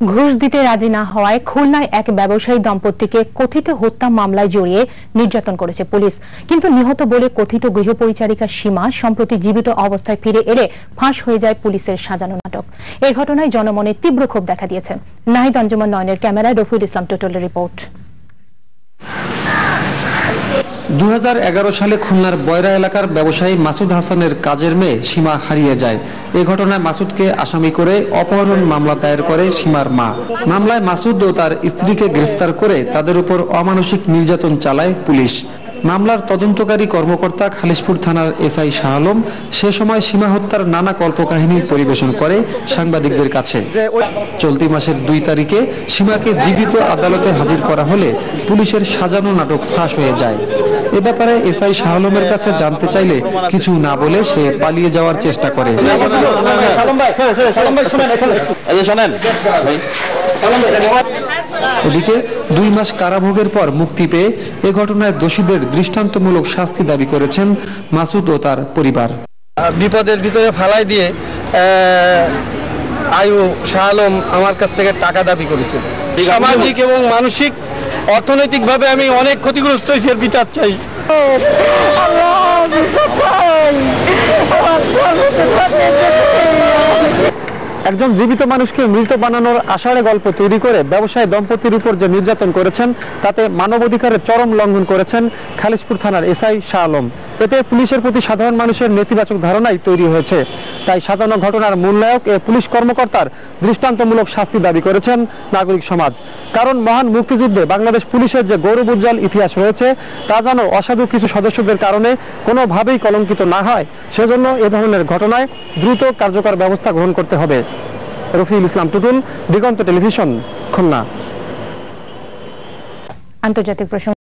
ঘুষ দিতে রাজি না হওয়ায় খুলনায় এক ব্যবসায়ী দম্পতিকে কথিত হত্যা মামলায় জড়িয়ে নির্যাতন করেছে পুলিশ। কিন্তু নিহত বলে কথিত গৃহপরিচারিকা সীমা সম্প্রতি জীবিত অবস্থায় ফিরে এলে ফাঁস হয়ে যায় পুলিশের সাজানো নাটক। এই ঘটনায় জনমনে তীব্র ক্ষোভ দেখা দিয়েছে। নাহিদ আঞ্জুমান নয়নের ক্যামেরায় রফিউল ইসলাম টুটুলের রিপোর্ট। 2011 সালে খুলনার বয়রা এলাকার ব্যবসায়ী মাসুদ হাসানের কাজের মেয়ে সীমা হারিয়ে যায়। এই ঘটনায় মাসুদকে আসামি করে অপহরণ মামলা দায়ের করে সীমার মা। মামলায় মাসুদ ও তার স্ত্রীকে গ্রেফতার করে তাদের উপর অমানসিক নির্যাতন চালায় পুলিশ। মামলার তদন্তকারী কর্মকর্তা খালিশপুর থানার এসআই শাহ আলম সে সময় সীমা হত্যার নানা কল্পকাহিনী পরিবেশন করে সাংবাদিকদের কাছে। চলতি মাসের 2 তারিখে সীমাকে জীবিত আদালতে হাজির করা হলে পুলিশের সাজানো নাটক ফাঁস হয়ে যায়। এ ব্যাপারে এসআই শাহ আলমের কাছে জানতে চাইলে কিছু না বলে সে পালিয়ে যাওয়ার চেষ্টা করে। এদিকে 2 মাস কারাভোগের পর মুক্তি পেয়ে এ ঘটনায় দোষীদের দৃষ্টান্তমূলক শাস্তি দাবি করেছেন মাসুদ ও তার পরিবার। বিপদের ভিতরে ফালাই দিয়ে আয়ু শাহ আলম আমার কাছ থেকে টাকা দাবি করেছে। সামাজিক এবং মানসিক অর্থনৈতিকভাবে আমি অনেক ক্ষতিগ্রস্ত হয়েছি, এর বিচার চাই। একজন জীবিত মানুষকে মৃত বানানোর আষাঢ়ে গল্প তৈরি করে ব্যবসায়ী দম্পতির উপর যে নির্যাতন করেছেন তাতে মানবাধিকারের চরম লঙ্ঘন করেছেন খালিশপুর থানার এসআই শাহ আলম। এতে পুলিশের প্রতি সাধারণ মানুষের নেতিবাচক ধারণাই তৈরি হয়েছে। তাই সাজানো ঘটনার মূল্যায়ক এ পুলিশ কর্মকর্তার দৃষ্টান্তমূলক শাস্তি দাবি করেছেন নাগরিক সমাজ। কারণ মহান মুক্তিযুদ্ধে বাংলাদেশ পুলিশের যে গৌরবোজ্জ্বল ইতিহাস রয়েছে তা যেন অসাধু কিছু সদস্যদের কারণে কোনোভাবেই কলঙ্কিত না হয়, সেজন্য এ ধরনের ঘটনায় দ্রুত কার্যকর ব্যবস্থা গ্রহণ করতে হবে। রফিউল ইসলাম টুটুল, দিগন্ত টেলিভিশন, খুলনা। আন্তর্জাতিক প্রসঙ্গ।